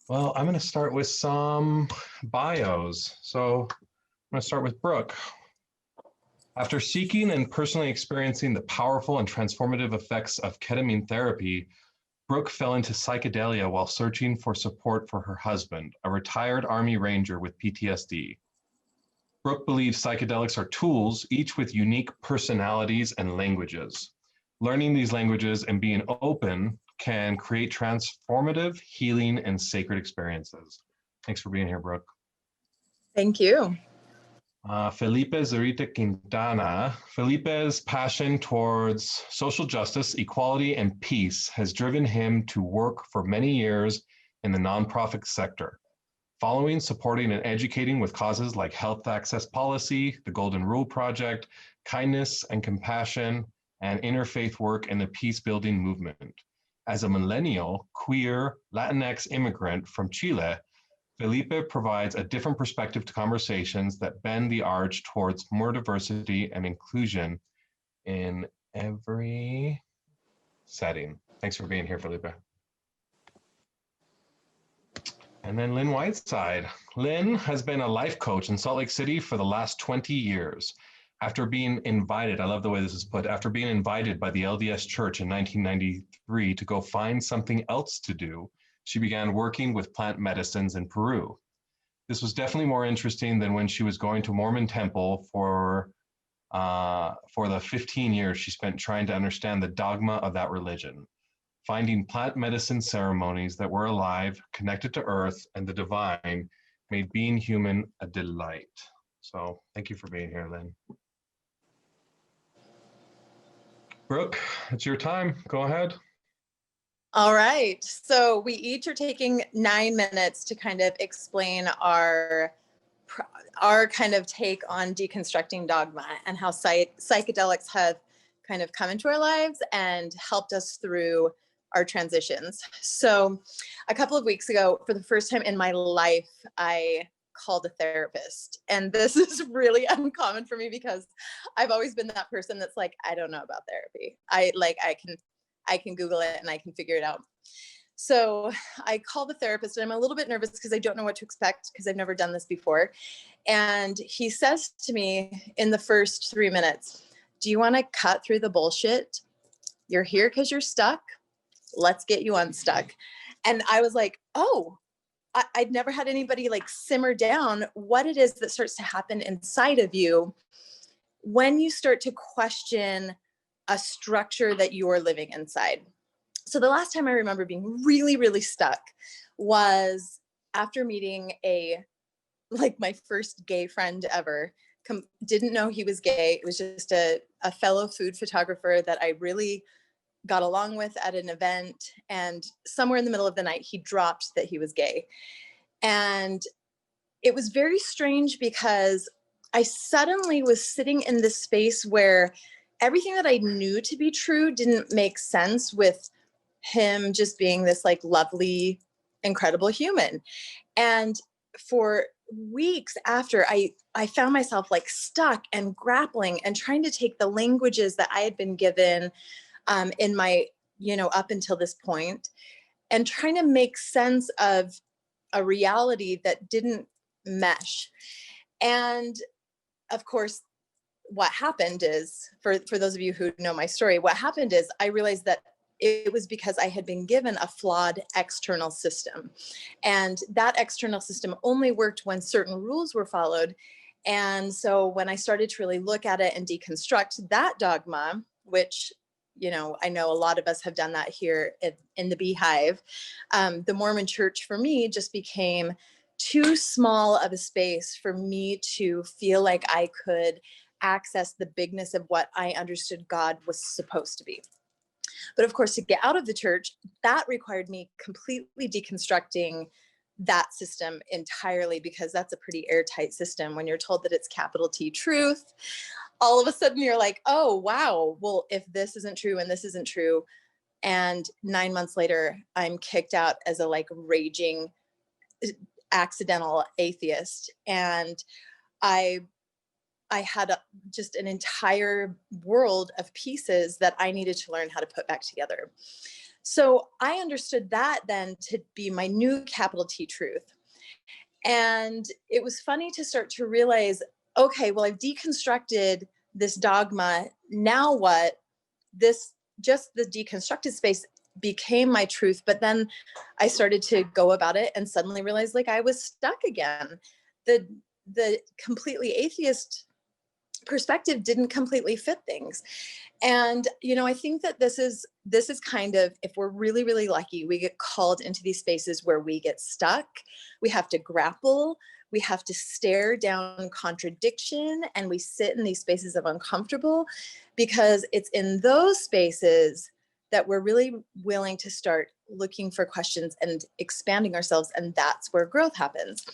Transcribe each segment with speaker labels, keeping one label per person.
Speaker 1: Well, I'm going to start with some bios. So I'm going to start with Brooke. After seeking and personally experiencing the powerful and transformative effects of ketamine therapy, Brooke fell into psychedelia while searching for support for her husband, a retired Army Ranger with PTSD. Brooke believes psychedelics are tools, each with unique personalities and languages. Learning these languages and being open can create transformative, healing, and sacred experiences. Thanks for being here, Brooke.
Speaker 2: Thank you.
Speaker 1: Felipe Zurita-Quintana. Felipe's passion towards social justice, equality, and peace has driven him to work for many years in the nonprofit sector. Following, supporting, and educating with causes like health access policy, the Golden Rule Project, kindness and compassion, and interfaith work in the peace building movement. As a millennial, queer, Latinx immigrant from Chile, Felipe provides a different perspective to conversations that bend the arch towards more diversity and inclusion in every setting. Thanks for being here, Felipe. And then Lynne Whiteside. Lynne has been a life coach in Salt Lake City for the last 20 years. After being invited, I love the way this is put, after being invited by the LDS Church in 1993 to go find something else to do, she began working with plant medicines in Peru. This was definitely more interesting than when she was going to Mormon temple for the 15 years she spent trying to understand the dogma of that religion, finding plant medicine ceremonies that were alive, connected to earth and the divine, made being human a delight. So thank you for being here, Lynne. Brooke, it's your time. Go ahead.
Speaker 2: All right. So we each are taking 9 minutes to kind of explain our kind of take on deconstructing dogma and how psychedelics have kind of come into our lives and helped us through our transitions. So a couple of weeks ago, for the first time in my life, I called a therapist. And this is really uncommon for me because I've always been that person that's like, I don't know about therapy. I can Google it and I can figure it out. So I called the therapist and I'm a little bit nervous because I don't know what to expect because I've never done this before. And he says to me in the first 3 minutes, do you want to cut through the bullshit? You're here because you're stuck. Let's get you unstuck. And I was like, oh, I'd never had anybody like simmer down what it is that starts to happen inside of you when you start to question a structure that you're living inside. So the last time I remember being really, really stuck was after meeting my first gay friend ever. Didn't know he was gay. It was just a fellow food photographer that I really got along with at an event. And somewhere in the middle of the night, he dropped that he was gay. And it was very strange because I suddenly was sitting in this space where everything that I knew to be true didn't make sense with him just being this like lovely, incredible human. And for weeks after, I found myself like stuck and grappling and trying to take the languages that I had been given in my, up until this point, and trying to make sense of a reality that didn't mesh. And of course, what happened is, for those of you who know my story, what happened is I realized that it was because I had been given a flawed external system. And that external system only worked when certain rules were followed. And so when I started to really look at it and deconstruct that dogma, which, I know a lot of us have done that here in the Beehive, the Mormon Church for me just became too small of a space for me to feel like I could access the bigness of what I understood God was supposed to be. But of course, to get out of the church, that required me completely deconstructing that system entirely, because that's a pretty airtight system. When you're told that it's capital T truth, all of a sudden you're like, oh, wow, well, if this isn't true and this isn't true. And 9 months later, I'm kicked out as a raging accidental atheist. And I had just an entire world of pieces that I needed to learn how to put back together. So I understood that then to be my new capital T truth. And it was funny to start to realize, okay, well, I've deconstructed this dogma. Now what? This, just the deconstructed space became my truth. But then I started to go about it and suddenly realized like I was stuck again. The completely atheist perspective didn't completely fit things. And I think that this is kind of, if we're really, really lucky, we get called into these spaces where we get stuck. We have to grapple, we have to stare down contradiction, and we sit in these spaces of uncomfortable, because it's in those spaces that we're really willing to start looking for questions and expanding ourselves, and that's where growth happens.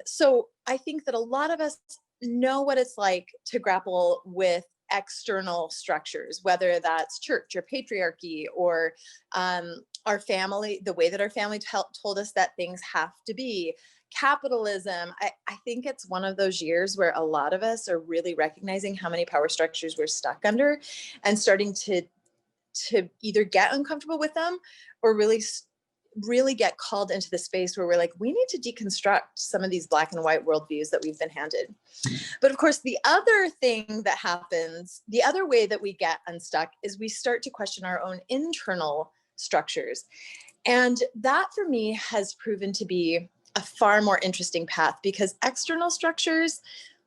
Speaker 2: So I think that a lot of us know what it's like to grapple with external structures, whether that's church or patriarchy or our family, the way that our family told us that things have to be, capitalism. I think it's one of those years where a lot of us are really recognizing how many power structures we're stuck under and starting to either get uncomfortable with them or really get called into the space where we're like, we need to deconstruct some of these black and white worldviews that we've been handed. But of course, the other thing that happens, the other way that we get unstuck, is we start to question our own internal structures. And that for me has proven to be a far more interesting path, because external structures,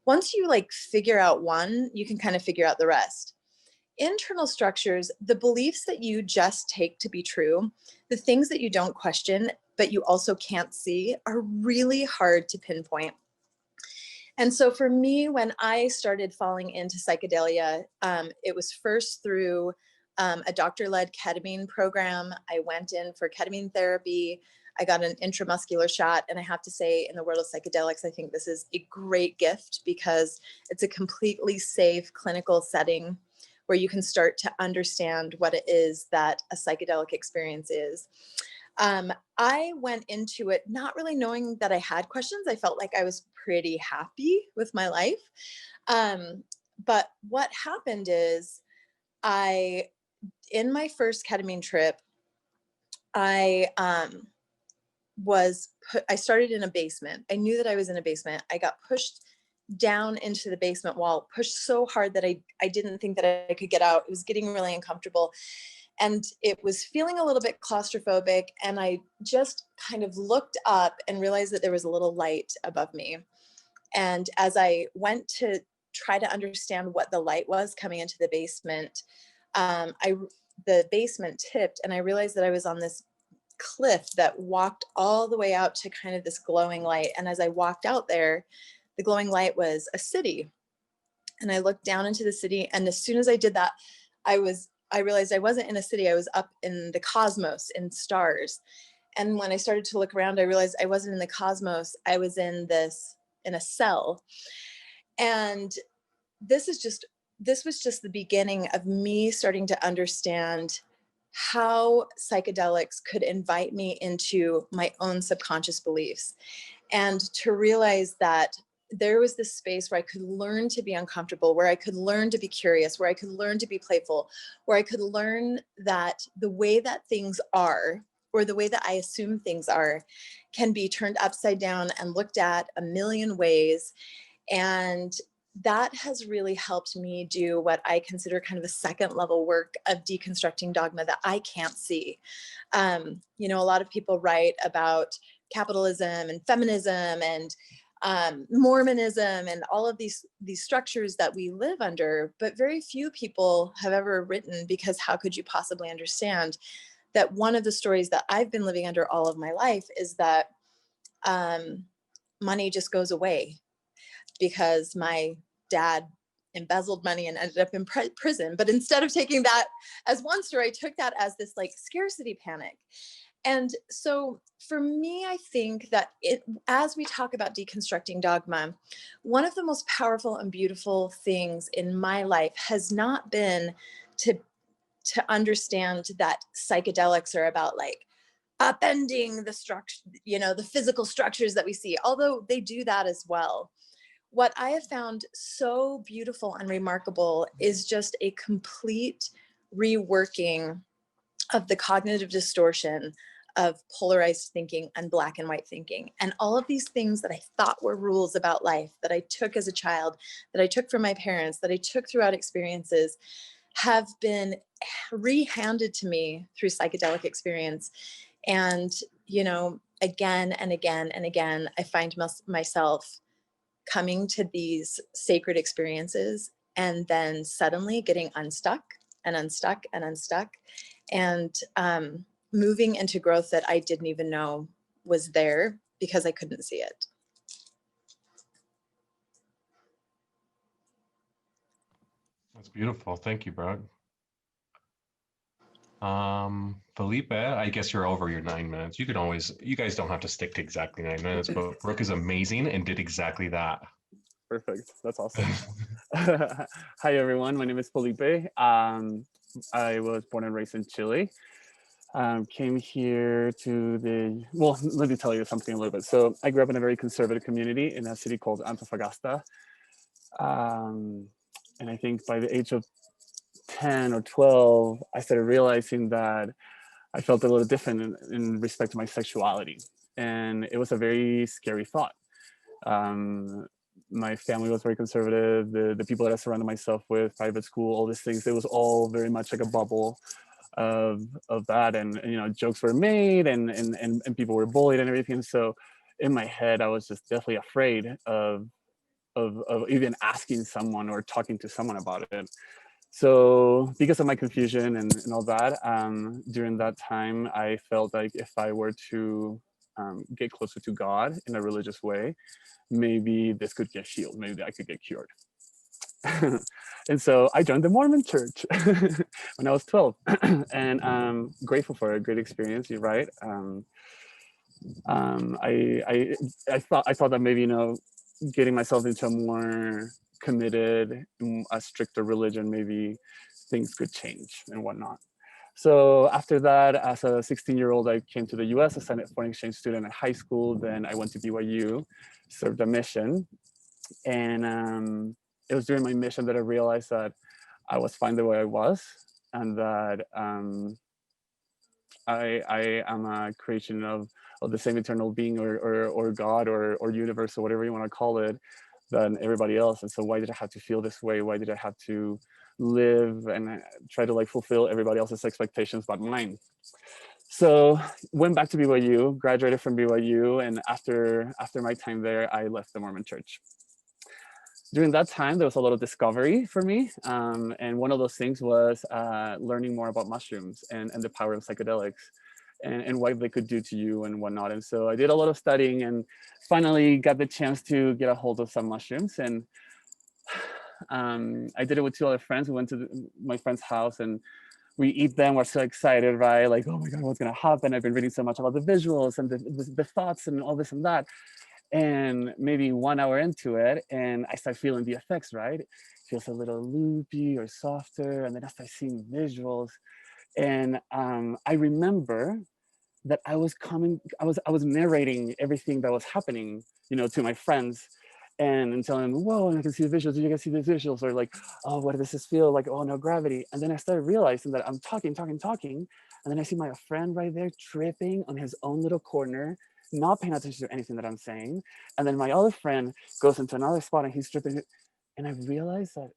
Speaker 2: once you like figure out one, you can kind of figure out the rest. Internal structures, the beliefs that you just take to be true, the things that you don't question, but you also can't see, are really hard to pinpoint. And so for me, when I started falling into psychedelia, it was first through a doctor-led ketamine program. I went in for ketamine therapy. I got an intramuscular shot. And I have to say, in the world of psychedelics, I think this is a great gift, because it's a completely safe clinical setting where you can start to understand what it is that a psychedelic experience is. I went into it not really knowing that I had questions. I felt like I was pretty happy with my life. But what happened is in my first ketamine trip, I started in a basement. I knew that I was in a basement. I got pushed down into the basement wall, pushed so hard that I didn't think that I could get out. It was getting really uncomfortable. And it was feeling a little bit claustrophobic. And I just kind of looked up and realized that there was a little light above me. And as I went to try to understand what the light was coming into the basement, the basement tipped, and I realized that I was on this cliff that walked all the way out to kind of this glowing light. And as I walked out there, the glowing light was a city. And I looked down into the city. And as soon as I did that, I realized I wasn't in a city. I was up in the cosmos, in stars. And when I started to look around, I realized I wasn't in the cosmos. I was in a cell. And this was just the beginning of me starting to understand how psychedelics could invite me into my own subconscious beliefs, and to realize that there was this space where I could learn to be uncomfortable, where I could learn to be curious, where I could learn to be playful, where I could learn that the way that things are, or the way that I assume things are, can be turned upside down and looked at a million ways. And that has really helped me do what I consider kind of a second level work of deconstructing dogma that I can't see. A lot of people write about capitalism and feminism and Mormonism and all of these structures that we live under, but very few people have ever written, because how could you possibly understand that one of the stories that I've been living under all of my life is that money just goes away, because my dad embezzled money and ended up in prison. But instead of taking that as one story, I took that as this like scarcity panic. And so for me, I think that as we talk about deconstructing dogma, one of the most powerful and beautiful things in my life has not been to understand that psychedelics are about like upending the structure, the physical structures that we see, although they do that as well. What I have found so beautiful and remarkable is just a complete reworking of the cognitive distortion of polarized thinking and black and white thinking. And all of these things that I thought were rules about life, that I took as a child, that I took from my parents, that I took throughout experiences, have been rehanded to me through psychedelic experience. And, you know, again and again and again, I find myself coming to these sacred experiences and then suddenly getting unstuck and unstuck and unstuck, and moving into growth that I didn't even know was there because I couldn't see it.
Speaker 1: That's beautiful. Thank you, Brooke. Felipe, I guess you're over your 9 minutes. You could always, you guys don't have to stick to exactly 9 minutes, but Brooke is amazing and did exactly that.
Speaker 3: Perfect. That's awesome. Hi, everyone. My name is Felipe. I was born and raised in Chile. Came here to well, let me tell you something a little bit. So I grew up in a very conservative community in a city called Antofagasta. And I think by the age of 10 or 12, I started realizing that I felt a little different in respect to my sexuality. And it was a very scary thought. My family was very conservative. The people that I surrounded myself with, private school, all these things, it was all very much like a bubble of that. And you know, jokes were made and people were bullied and everything. So in my head, I was just definitely afraid of even asking someone or talking to someone about it. So because of my confusion and all that, during that time, I felt like if I were to get closer to God in a religious way, maybe this could get healed, maybe I could get cured. And so I joined the Mormon church when I was 12, and I'm grateful for a great experience. You're right. I thought that maybe, you know, getting myself into a more committed, a stricter religion, maybe things could change and whatnot. So after that, as a 16-year-old, I came to the US as a foreign exchange student at high school. Then I went to BYU, served a mission. And it was during my mission that I realized that I was fine the way I was, and that I am a creation of the same eternal being or God or universe or whatever you want to call it than everybody else. And so why did I have to feel this way? Why did I have to live and try to like fulfill everybody else's expectations but mine? So went back to BYU, graduated from BYU, and after my time there, I left the Mormon church. During that time, there was a lot of discovery for me. And one of those things was learning more about mushrooms and the power of psychedelics and what they could do to you and whatnot. And so I did a lot of studying and finally got the chance to get a hold of some mushrooms. And I did it with 2 other friends. We went to my friend's house and we eat them. We're so excited, right? Like, oh my God, what's going to happen? I've been reading so much about the visuals and the thoughts and all this and that. And maybe 1 hour into it, and I start feeling the effects, right? It feels a little loopy or softer, and then I start seeing visuals. And I remember that I was narrating everything that was happening, you know, to my friends, and telling them, whoa, and I can see the visuals. Did you guys see the visuals? Or like, oh, what does this feel like? Oh, no gravity. And then I started realizing that I'm talking, and then I see my friend right there tripping on his own little corner, not paying attention to anything that I'm saying. And then my other friend goes into another spot and he's tripping. And I realized that,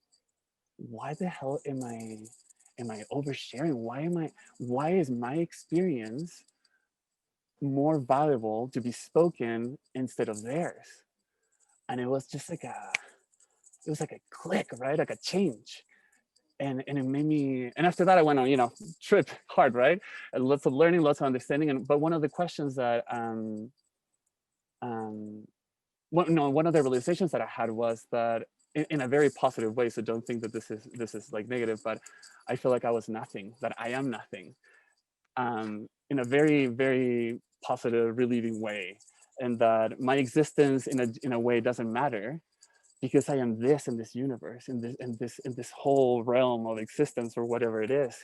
Speaker 3: why the hell am I oversharing? Why is my experience more valuable to be spoken instead of theirs? And it was just like a click, right? Like a change. And it made me, and after that I went on, you know, trip hard, right? And lots of learning, lots of understanding. But one of the questions that, one of the realizations that I had was that in a very positive way, so don't think that this is like negative, but I feel like I was nothing, that I am nothing, in a very, very positive, relieving way. And that my existence in a way doesn't matter, because I am this in this universe, in this whole realm of existence or whatever it is.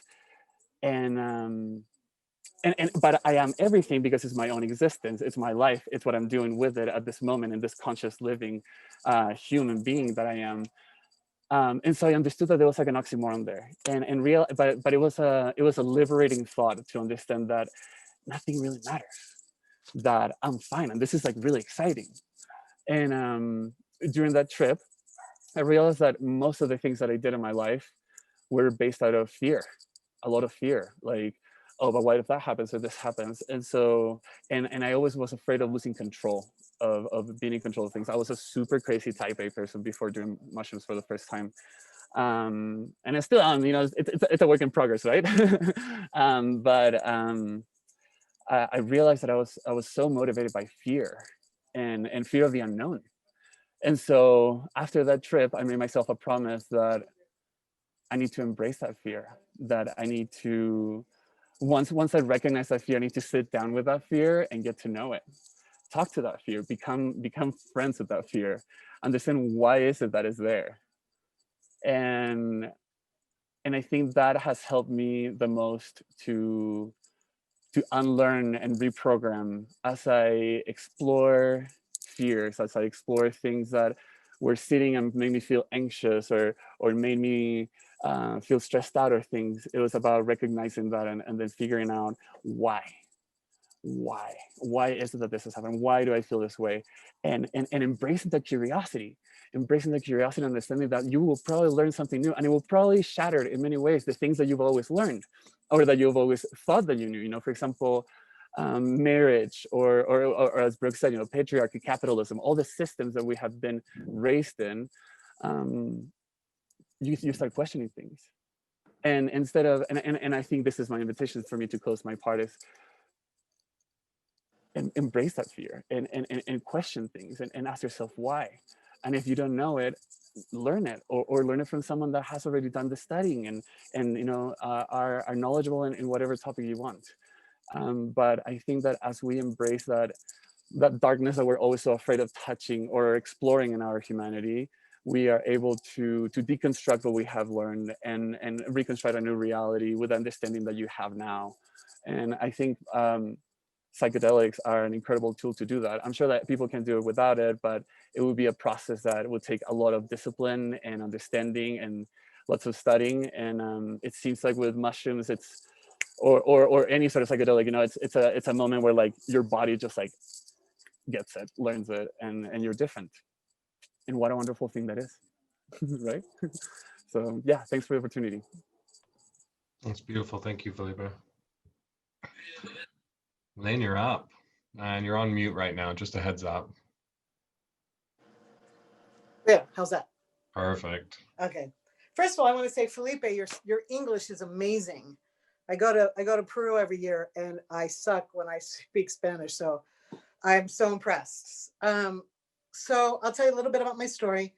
Speaker 3: And but I am everything because it's my own existence, it's my life, it's what I'm doing with it at this moment in this conscious living human being that I am. And so I understood that there was like an oxymoron there, and real, but it was a liberating thought to understand that nothing really matters, that I'm fine, and this is like really exciting. And during that trip, I realized that most of the things that I did in my life were based out of fear, a lot of fear, like, oh, but what if that happens or this happens? And so, and I always was afraid of losing control, of being in control of things. I was a super crazy type A person before doing mushrooms for the first time. And I still am, you know, it's a work in progress, right? But I realized that I was so motivated by fear and fear of the unknown. And so after that trip, I made myself a promise that I need to embrace that fear, that I need to, once I recognize that fear, I need to sit down with that fear and get to know it. Talk to that fear, become friends with that fear, understand why is it that is there. And I think that has helped me the most to unlearn and reprogram as I explore fears, as I explore things that were sitting and made me feel anxious or made me feel stressed out or things. It was about recognizing that and then figuring out why is it that this is happening? Why do I feel this way? And embracing the curiosity, and understanding that you will probably learn something new, and it will probably shatter in many ways the things that you've always learned or that you've always thought that you knew. You know, for example, marriage or as Brooke said, you know, patriarchy, capitalism, all the systems that we have been raised in, you start questioning things. And instead of, and I think this is my invitation for me to close my part is, and embrace that fear and question things and ask yourself why. And if you don't know it, learn it, or learn it from someone that has already done the studying and you know, are knowledgeable in whatever topic you want. But I think that as we embrace that darkness that we're always so afraid of touching or exploring in our humanity, we are able to deconstruct what we have learned and reconstruct a new reality with the understanding that you have now. And I think psychedelics are an incredible tool to do that. I'm sure that people can do it without it, but it would be a process that would take a lot of discipline and understanding and lots of studying. And it seems like with mushrooms, it's or any sort of psychedelic, you know, it's a moment where like your body just like gets it, learns it, and you're different. And what a wonderful thing that is, right? So yeah, thanks for the opportunity.
Speaker 1: That's beautiful. Thank you, Felipe. Lynne, you're up. And you're on mute right now, just a heads up.
Speaker 4: Yeah, how's that?
Speaker 1: Perfect.
Speaker 4: Okay. First of all, I want to say, Felipe, your English is amazing. I go to Peru every year, and I suck when I speak Spanish, so I'm so impressed. So I'll tell you a little bit about my story.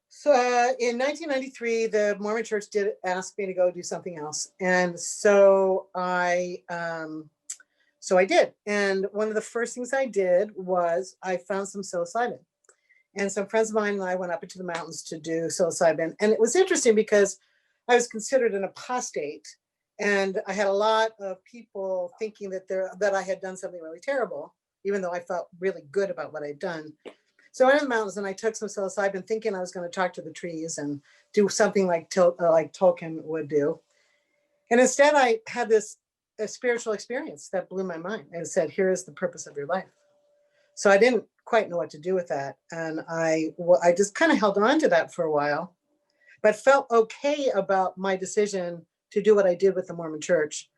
Speaker 4: So in 1993, the Mormon Church did ask me to go do something else, and so I did. And one of the first things I did was I found some psilocybin. And some friends of mine and I went up into the mountains to do psilocybin. And it was interesting because I was considered an apostate. And I had a lot of people thinking that I had done something really terrible, even though I felt really good about what I'd done. So I went in the mountains and I took some psilocybin thinking I was going to talk to the trees and do something like Tolkien would do. And instead I had a spiritual experience that blew my mind and said, here is the purpose of your life. So I didn't quite know what to do with that. And I just kind of held on to that for a while, but felt okay about my decision to do what I did with the Mormon Church.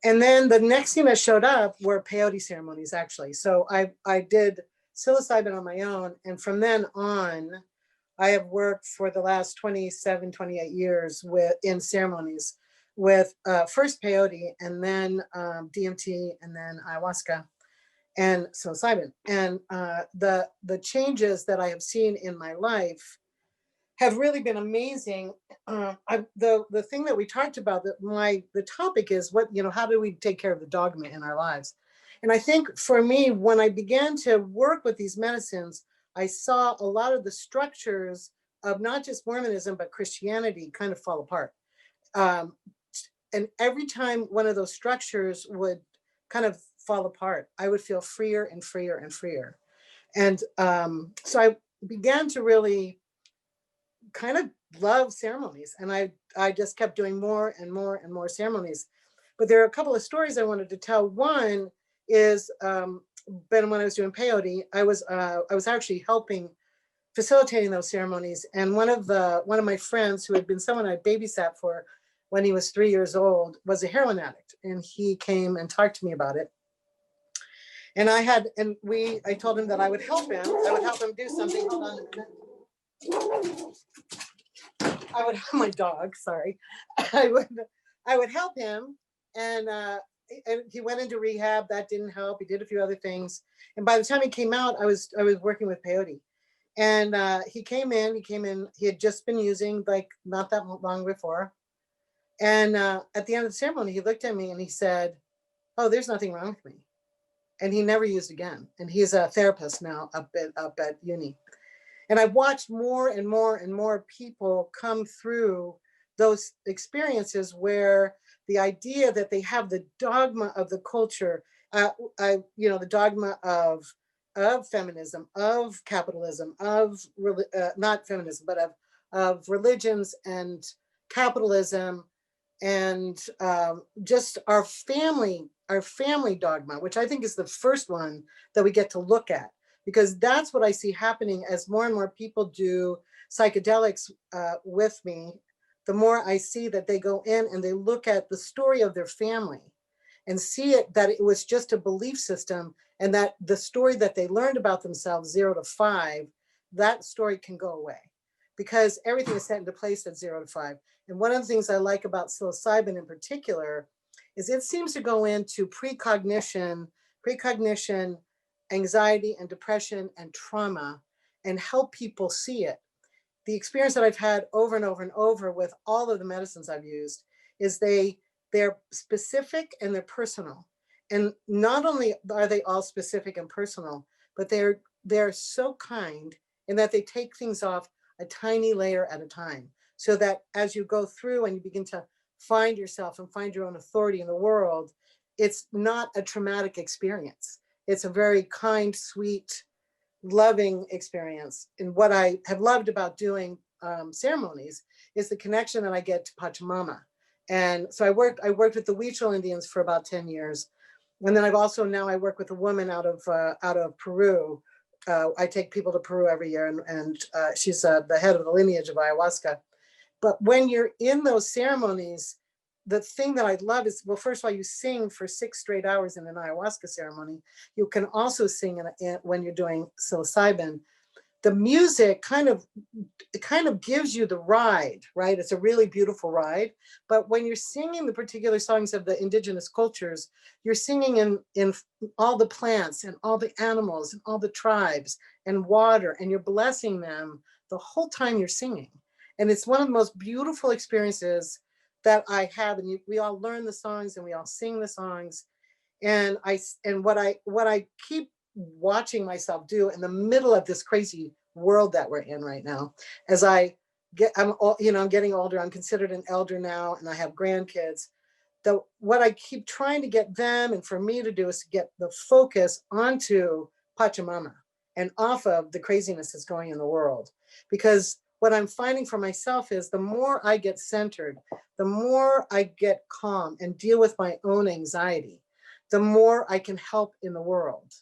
Speaker 4: And then the next thing that showed up were peyote ceremonies, actually. So I did psilocybin on my own. And from then on, I have worked for the last 27, 28 years in ceremonies with first peyote and then DMT and then ayahuasca and psilocybin. And the changes that I have seen in my life have really been amazing. The thing that we talked about, the topic is how do we take care of the dogma in our lives? And I think for me, when I began to work with these medicines, I saw a lot of the structures of not just Mormonism, but Christianity kind of fall apart. And every time one of those structures would kind of fall apart, I would feel freer and freer and freer. And so I began to really kind of love ceremonies, and I just kept doing more and more and more ceremonies. But there are a couple of stories I wanted to tell. One is, when I was doing peyote, I was actually helping facilitating those ceremonies. And one of my friends, who had been someone I babysat for when he was 3 years old, was a heroin addict, and he came and talked to me about it. And I told him that I would help him. I would help him do something. Hold on a minute. I would, my dog, sorry. I would help him, and he went into rehab. That didn't help. He did a few other things, and by the time he came out, I was working with peyote. And he came in, he had just been using, like, not that long before. And at the end of the ceremony, he looked at me and he said, "Oh, there's nothing wrong with me." And he never used again. And he's a therapist now up at uni. And I've watched more and more and more people come through those experiences where the idea that they have the dogma of the culture, the dogma of feminism, of capitalism, of not feminism, but of religions and capitalism, and just our family dogma, which I think is the first one that we get to look at, because that's what I see happening as more and more people do psychedelics with me. The more I see that they go in and they look at the story of their family and see it, that it was just a belief system, and that the story that they learned about themselves 0 to 5, that story can go away because everything is set into place at 0 to 5. And one of the things I like about psilocybin in particular is it seems to go into precognition, anxiety and depression and trauma, and help people see it. The experience that I've had over and over and over with all of the medicines I've used is they're specific and they're personal. And not only are they all specific and personal, but they're so kind in that they take things off a tiny layer at a time, so that as you go through and you begin to find yourself and find your own authority in the world, it's not a traumatic experience. It's a very kind, sweet, loving experience. And what I have loved about doing ceremonies is the connection that I get to Pachamama. And so I worked with the Huichol Indians for about 10 years. And then I work with a woman out of Peru. I take people to Peru every year, and she's the head of the lineage of ayahuasca. But when you're in those ceremonies, the thing that I love is, well, first of all, you sing for 6 straight hours in an ayahuasca ceremony. You can also sing when you're doing psilocybin. The music kind of gives you the ride, right? It's a really beautiful ride. But when you're singing the particular songs of the indigenous cultures, you're singing in all the plants and all the animals and all the tribes and water, and you're blessing them the whole time you're singing. And it's one of the most beautiful experiences that I have. And we all learn the songs and we all sing the songs. And what I keep watching myself do in the middle of this crazy world that we're in right now, as I'm getting older, I'm considered an elder now, and I have grandkids. What I keep trying to get them and for me to do is to get the focus onto Pachamama and off of the craziness that's going in the world. Because what I'm finding for myself is the more I get centered, the more I get calm and deal with my own anxiety, the more I can help in the world.